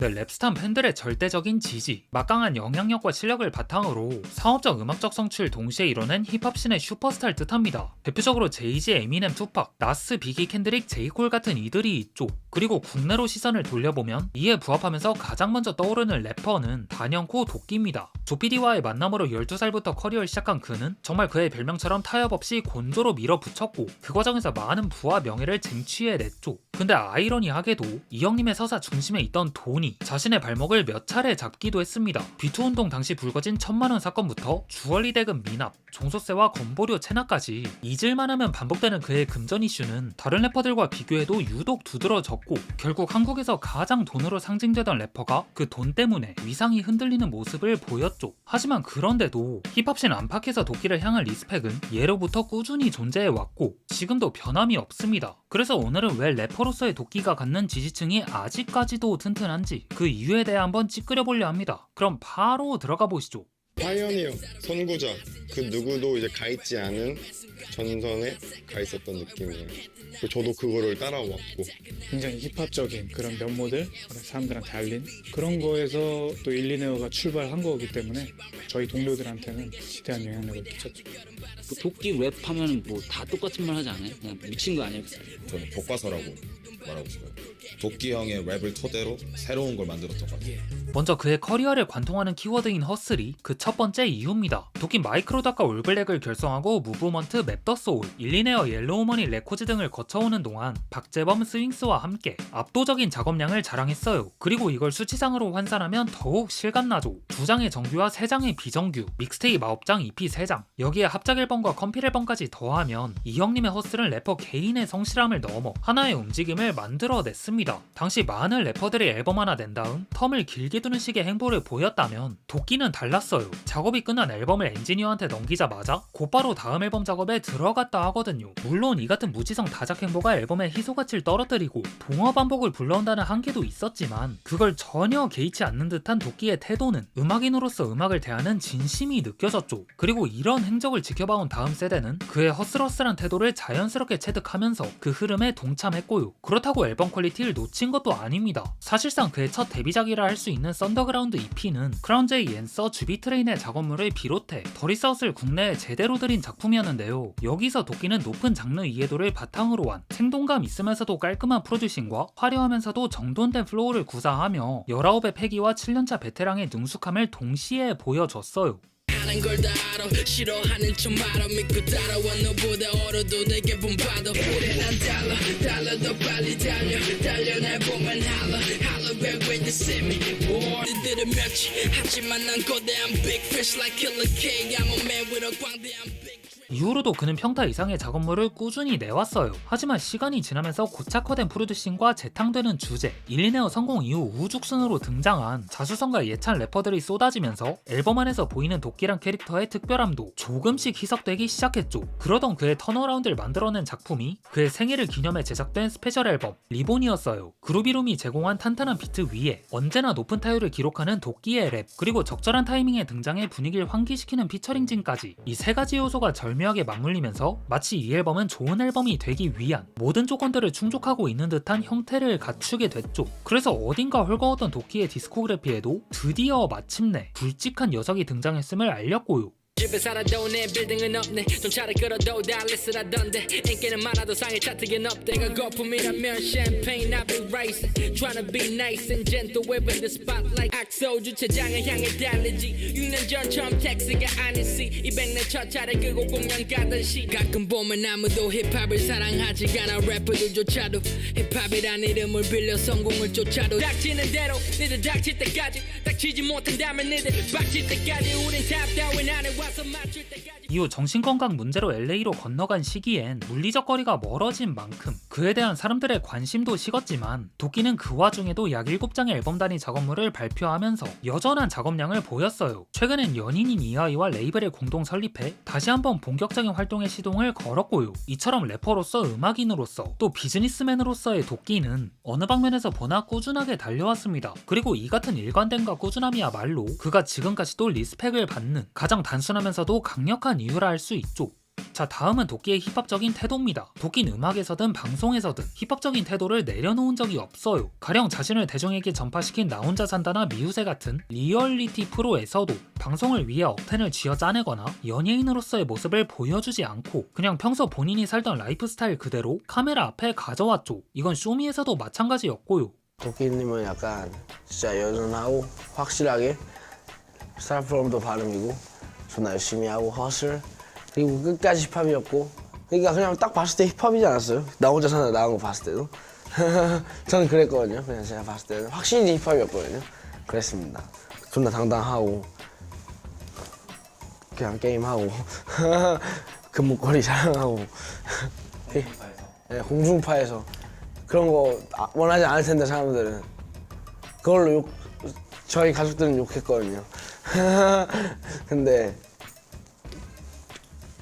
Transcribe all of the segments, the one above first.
네, 랩스탄 팬들의 절대적인 지지, 막강한 영향력과 실력을 바탕으로 상업적 음악적 성취를 동시에 이뤄낸 힙합씬의 슈퍼스타를 뜻합니다. 대표적으로 제이지, 에미넴, 투팍, 나스, 비기, 캔드릭, 제이콜 같은 이들이 있죠. 그리고 국내로 시선을 돌려보면 이에 부합하면서 가장 먼저 떠오르는 래퍼는 단연코 도끼입니다. 조피디와의 만남으로 12살부터 커리어를 시작한 그는 정말 그의 별명처럼 타협 없이 곤조로 밀어붙였고 그 과정에서 많은 부와 명예를 쟁취해냈죠. 근데 아이러니하게도 이 형님의 서사 중심에 있던 돈이 자신의 발목을 몇 차례 잡기도 했습니다. 비투운동 당시 불거진 1000만원 사건부터 주얼리 대금 미납, 종소세와 건보료 체납까지 잊을만 하면 반복되는 그의 금전 이슈는 다른 래퍼들과 비교해도 유독 두드러졌고 결국 한국에서 가장 돈으로 상징되던 래퍼가 그 돈 때문에 위상이 흔들리는 모습을 보였죠. 하지만 그런데도 힙합씬 안팎에서 도끼를 향한 리스펙은 예로부터 꾸준히 존재해왔고 지금도 변함이 없습니다. 그래서 오늘은 왜 래퍼로서의 도끼가 갖는 지지층이 아직까지도 튼튼한지 그 이유에 대해 한번 찌끄려보려 합니다. 그럼 바로 들어가 보시죠. 파이어니어, 선구자, 그 누구도 이제 가 있지 않은 전선에 가 있었던 느낌이에요. 저도 그거를 따라왔고 굉장히 힙합적인 그런 면모들, 사람들한테 알린 그런 거에서 또 일리네어가 출발한 거기 때문에 저희 동료들한테는 지대한 영향력을 끼쳤죠. 도끼 랩하면 뭐 다 똑같은 말 하지 않아요? 그냥 미친 거 아니에요? 저는 교과서라고 말하고 싶어요. 도끼 형의 랩을 토대로 새로운 걸 만들었던 것 같아요. 먼저 그의 커리어를 관통하는 키워드인 허슬이 그 첫 번째 이유입니다. 도끼 마이크로닷과 올블랙을 결성하고 무브먼트, 맵더소울, 일리네어, 옐로우머니 레코즈 등을 거쳐오는 동안 박재범, 스윙스와 함께 압도적인 작업량을 자랑했어요. 그리고 이걸 수치상으로 환산하면 더욱 실감나죠. 2장의 정규와 3장의 비정규, 믹스테이프 9장, EP 3장, 여기에 합작 앨범과 컴필 앨범까지 더하면 이 형님의 허슬은 래퍼 개인의 성실함을 넘어 하나의 움직임을 만들어냈습니다. 당시 많은 래퍼들이 앨범 하나 낸 다음 텀을 길게 두는 식의 행보를 보였다면 도끼는 달랐어요. 작업이 끝난 앨범을 엔지니어한테 넘기자마자 곧바로 다음 앨범 작업에 들어갔다 하거든요. 물론 이 같은 무지성 다작 행보가 앨범의 희소가치를 떨어뜨리고 동어 반복을 불러온다는 한계도 있었지만 그걸 전혀 개의치 않는 듯한 도끼의 태도는 음악인으로서 음악을 대하는 진심이 느껴졌죠. 그리고 이런 행적을 지켜봐온 다음 세대는 그의 허슬허슬한 태도를 자연스럽게 체득하면서 그 흐름에 동참했고요. 그렇다고 앨범 퀄리티를 놓친 것도 아닙니다. 사실상 그의 첫 데뷔작이라 할 수 있는 썬더그라운드 EP는 크라운 제이 앤서, 주비트레인의 작업물을 비롯해 더리사웃을 국내에 제대로 들인 작품이었는데요. 여기서 도끼는 높은 장르 이해도를 바탕으로 한 생동감 있으면서도 깔끔한 프로듀싱과 화려하면서도 정돈된 플로우를 구사하며 19의 패기와 7년차 베테랑의 능숙함을 동시에 보여줬어요. 하는 걸 다 알아 싫어하는 척 말아 믿고 따라와 너보다 어려도 내게 본받아 난 달라 더 빨리 달려날 보면 holla back when you see me 니들은 몇지 하지만 난 거대한 big fish like Killer K I'm a man with a 광대한 big 이후로도 그는 평타 이상의 작업물을 꾸준히 내왔어요. 하지만 시간이 지나면서 고착화된 프로듀싱과 재탕되는 주제, 일리네어 성공 이후 우죽순으로 등장한 자수성가 예찬 래퍼들이 쏟아지면서 앨범 안에서 보이는 도끼란 캐릭터의 특별함도 조금씩 희석되기 시작했죠. 그러던 그의 턴어라운드를 만들어낸 작품이 그의 생일을 기념해 제작된 스페셜 앨범 리본이었어요. 그루비룸이 제공한 탄탄한 비트 위에 언제나 높은 타율을 기록하는 도끼의 랩, 그리고 적절한 타이밍에 등장해 분위기를 환기시키는 피처링진까지 이 세 가지 요소가 절묘하게 맞물리면서 마치 이 앨범은 좋은 앨범이 되기 위한 모든 조건들을 충족하고 있는 듯한 형태를 갖추게 됐죠. 그래서 어딘가 헐거웠던 도끼의 디스코그래피에도 드디어 마침내 굵직한 녀석이 등장했음을 알렸고요. 집에 살아도 내 빌딩은 없네 좀 차를 끌어도 달리스 하던데 인기는 많아도 상의 차트긴 없대 내가 거품이라면 샴페인 I'll be racing Trying to be nice and gentle waving the spotlight 악소 주차장을 향해 달리지 6년 전 처음 택시가 아니지 200년 첫 차를 끄고 공연 가던 시 가끔 보면 아무도 힙합을 사랑하지 않아 래퍼들조차도 힙합이란 이름을 빌려 성공을 쫓아도 닥치는 대로 니들 닥칠 때까지 닥치지 못한다면 니들 박칠 때까지 우린 탑 다운 안에 와 이후 정신건강 문제로 LA로 건너간 시기엔 물리적 거리가 멀어진 만큼 그에 대한 사람들의 관심도 식었지만 도끼는 그 와중에도 약 7장의 앨범 단위 작업물을 발표하면서 여전한 작업량을 보였어요. 최근엔 연인인 이하이와 레이블을 공동 설립해 다시 한번 본격적인 활동에 시동을 걸었고요. 이처럼 래퍼로서 음악인으로서 또 비즈니스맨으로서의 도끼는 어느 방면에서 보나 꾸준하게 달려왔습니다. 그리고 이 같은 일관됨과 꾸준함이야말로 그가 지금까지도 리스펙을 받는 가장 단순하면서도 강력한 이유라 할 수 있죠. 자, 다음은 도끼의 힙합적인 태도입니다. 도끼는 음악에서든 방송에서든 힙합적인 태도를 내려놓은 적이 없어요. 가령 자신을 대중에게 전파시킨 나 혼자 산다나 미우새 같은 리얼리티 프로에서도 방송을 위해 억텐을 쥐어짜내거나 연예인으로서의 모습을 보여주지 않고 그냥 평소 본인이 살던 라이프 스타일 그대로 카메라 앞에 가져왔죠. 이건 쇼미에서도 마찬가지였고요. 도끼님은 약간 진짜 여전하고 확실하게 스타프롬도 발음이고 존나 열심히 하고 허슬 그리고 끝까지 힙합이었고 그러니까 그냥 딱 봤을 때 힙합이지 않았어요? 나 혼자 사는 나온 거 봤을 때도 저는 그랬거든요. 그냥 제가 봤을 때는 확실히 힙합이었거든요. 그랬습니다. 존나 당당하고 그냥 게임하고 금목걸이 자랑하고 네, 공중파에서 그런 거 원하지 않을 텐데 사람들은 그걸로 저희 가족들은 욕했거든요. 근데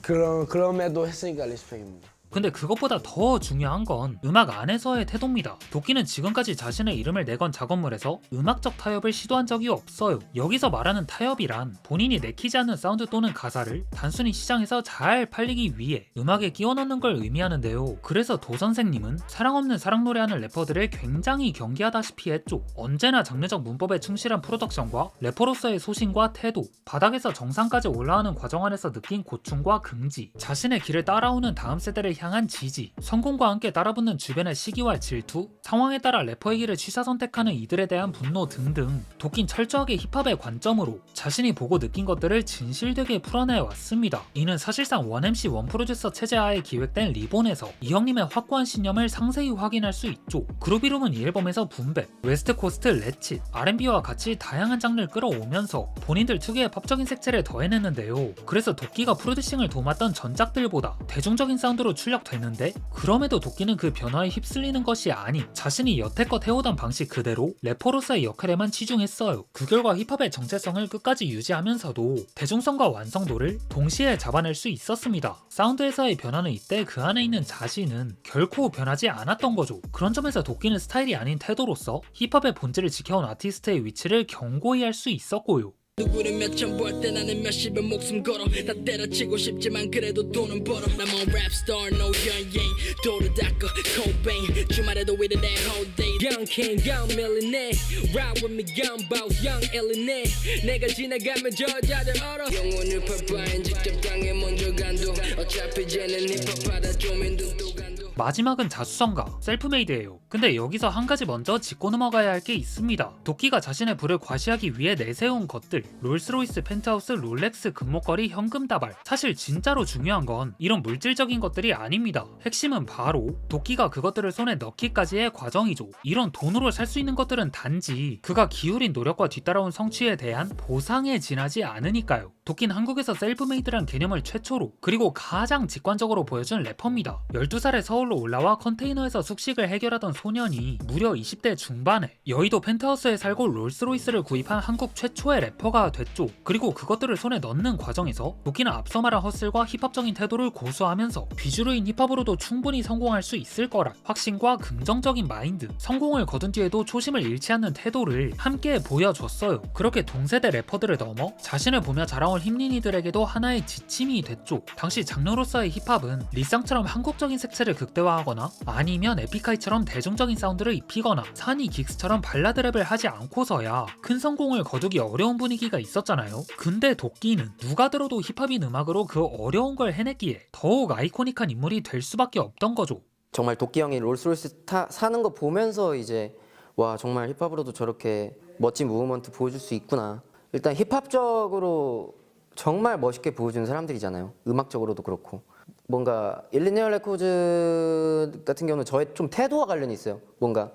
그럼에도 했으니까 리스펙입니다. 근데 그것보다 더 중요한 건 음악 안에서의 태도입니다. 도끼는 지금까지 자신의 이름을 내건 작업물에서 음악적 타협을 시도한 적이 없어요. 여기서 말하는 타협이란 본인이 내키지 않는 사운드 또는 가사를 단순히 시장에서 잘 팔리기 위해 음악에 끼워 넣는 걸 의미하는데요. 그래서 도 선생님은 사랑 없는 사랑 노래하는 래퍼들을 굉장히 경계하다시피 했죠. 언제나 장르적 문법에 충실한 프로덕션과 래퍼로서의 소신과 태도, 바닥에서 정상까지 올라가는 과정 안에서 느낀 고충과 긍지, 자신의 길을 따라오는 다음 세대를 향한 지지, 성공과 함께 따라붙는 주변의 시기와 질투, 상황에 따라 래퍼의 길을 취사 선택하는 이들에 대한 분노 등등 도끼는 철저하게 힙합의 관점으로 자신이 보고 느낀 것들을 진실되게 풀어내 왔습니다. 이는 사실상 1MC 1프로듀서 체제 하에 기획된 리본에서 이 형님의 확고한 신념을 상세히 확인할 수 있죠. 그룹 이름은 이 앨범에서 붐백, 웨스트코스트 렛칫, R&B와 같이 다양한 장르를 끌어오면서 본인들 특유의 팝적인 색채를 더해냈는데요. 그래서 도끼가 프로듀싱을 도맡던 전작들보다 대중적인 사운드로 출력됐는데 그럼에도 도끼는 그 변화에 휩쓸리는 것이 아닌 자신이 여태껏 해오던 방식 그대로 래퍼로서의 역할에만 치중했어요. 그 결과 힙합의 정체성을 끝까지 유지하면서도 대중성과 완성도를 동시에 잡아낼 수 있었습니다. 사운드에서의 변화는 이때 그 안에 있는 자신은 결코 변하지 않았던 거죠. 그런 점에서 도끼는 스타일이 아닌 태도로서 힙합의 본질을 지켜온 아티스트의 위치를 견고히 할 수 있었고요. 누구를 몇천 벌 때 나는 몇십에 목숨 걸어 다 때려치고 싶지만 그래도 돈은 벌어 I'm a rap star no 연예인 도를 닦아 코베인 주말에도 with it that whole day Young king young millionaire ride with me young boss young illionaire 내가 지나가면 저자들 얼어 영혼을 팔바엔 직접 땅에 먼저 간도 어차피 쟤는 힙합하다 좀 힘든 또 간도 마지막은 자수성가, 셀프메이드예요. 근데 여기서 한 가지 먼저 짚고 넘어가야 할 게 있습니다. 도끼가 자신의 부를 과시하기 위해 내세운 것들, 롤스로이스, 펜트하우스, 롤렉스, 금목걸이, 현금 다발. 사실 진짜로 중요한 건 이런 물질적인 것들이 아닙니다. 핵심은 바로 도끼가 그것들을 손에 넣기까지의 과정이죠. 이런 돈으로 살 수 있는 것들은 단지 그가 기울인 노력과 뒤따라온 성취에 대한 보상에 지나지 않으니까요. 도끼는 한국에서 셀프메이드란 개념을 최초로 그리고 가장 직관적으로 보여준 래퍼입니다. 12살에 서울로 올라와 컨테이너에서 숙식을 해결하던 소년이 무려 20대 중반에 여의도 펜트하우스에 살고 롤스로이스를 구입한 한국 최초의 래퍼가 됐죠. 그리고 그것들을 손에 넣는 과정에서 도끼는 앞서 말한 허슬과 힙합적인 태도를 고수하면서 비주류인 힙합으로도 충분히 성공할 수 있을 거란 확신과 긍정적인 마인드, 성공을 거둔 뒤에도 초심을 잃지 않는 태도를 함께 보여줬어요. 그렇게 동세대 래퍼들을 넘어 자신을 보며 자라온 힙린이들에게도 하나의 지침이 됐죠. 당시 장르로서의 힙합은 리쌍처럼 한국적인 색채를 극대화하거나 아니면 에픽하이처럼 대중적인 사운드를 입히거나 산이 긱스처럼 발라드 랩을 하지 않고서야 큰 성공을 거두기 어려운 분위기가 있었잖아요. 근데 도끼는 누가 들어도 힙합인 음악으로 그 어려운 걸 해냈기에 더욱 아이코닉한 인물이 될 수밖에 없던 거죠. 정말 도끼 형이 롤스로이스 사는 거 보면서 이제 와 정말 힙합으로도 저렇게 멋진 무브먼트 보여줄 수 있구나. 일단 힙합적으로 정말 멋있게 보여주는 사람들이잖아요. 음악적으로도 그렇고. 뭔가 일리네어 레코드 같은 경우는 저의 좀 태도와 관련이 있어요. 뭔가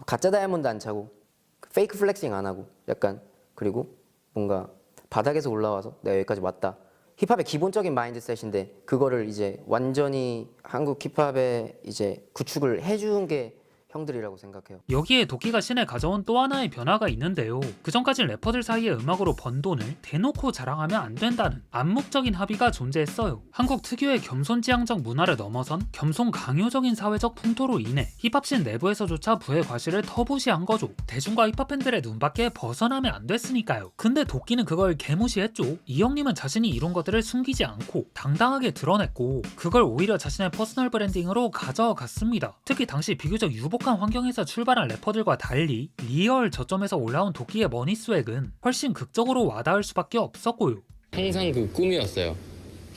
가짜 다이아몬드 안 차고 페이크 플렉싱 안 하고 약간 그리고 뭔가 바닥에서 올라와서 내가 여기까지 왔다. 힙합의 기본적인 마인드셋인데 그거를 이제 완전히 한국 힙합에 이제 구축을 해준 게 형들이라고 생각해요. 여기에 도끼가 신에 가져온 또 하나의 변화가 있는데요. 그전까진 래퍼들 사이의 음악으로 번 돈을 대놓고 자랑하면 안 된다는 암묵적인 합의가 존재했어요. 한국 특유의 겸손지향적 문화를 넘어선 겸손 강요적인 사회적 풍토로 인해 힙합씬 내부에서조차 부의 과실을 터부시한 거죠. 대중과 힙합 팬들의 눈밖에 벗어나면 안 됐으니까요. 근데 도끼는 그걸 개무시했죠. 이 형님은 자신이 이룬 것들을 숨기지 않고 당당하게 드러냈고 그걸 오히려 자신의 퍼스널 브랜딩으로 가져갔습니다. 특히 당시 비교적 유복한 환경에서 출발한 래퍼들과 달리 리얼 저점에서 올라온 도끼의 머니 스웩은 훨씬 극적으로 와닿을 수밖에 없었고요. 항상 그 꿈이었어요.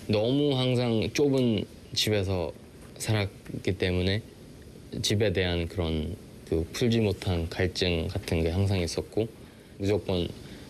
너무 항상 좁은 집에서 살았기 때문에 집에 대한 그런 그 풀지 못한 갈증 같은 게 항상 있었고 무조건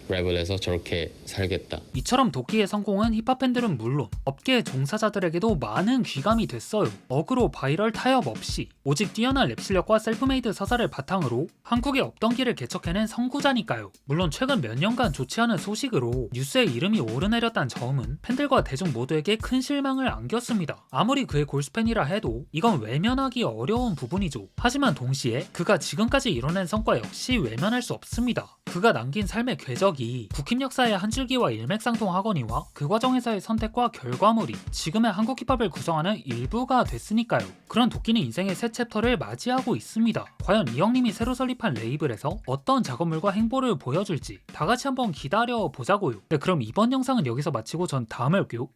랩을 해서 저렇게 살겠다. 이처럼 도끼의 성공은 힙합 팬들은 물론 업계 종사자들에게도 많은 귀감이 됐어요. 어그로 바이럴 타협 없이 오직 뛰어난 랩 실력과 셀프메이드 서사를 바탕으로 한국에 없던 길을 개척해낸 선구자니까요. 물론 최근 몇 년간 좋지 않은 소식으로 뉴스에 이름이 오르내렸다는 점은 팬들과 대중 모두에게 큰 실망을 안겼습니다. 아무리 그의 골수팬이라 해도 이건 외면하기 어려운 부분이죠. 하지만 동시에 그가 지금까지 이뤄낸 성과 역시 외면할 수 없습니다. 그가 남긴 삶의 궤적이 국힙 역사의 한 줄기와 일맥상통하거니와 그 과정에서의 선택과 결과물이 지금의 한국 힙합을 구성하는 일부가 됐으니까요. 그런 도끼는 인생의 새 챕터를 맞이하고 있습니다. 과연 이 형님이 새로 설립한 레이블에서 어떤 작업물과 행보를 보여줄지 다같이 한번 기다려보자고요. 네, 그럼 이번 영상은 여기서 마치고 전 다음에 올게요.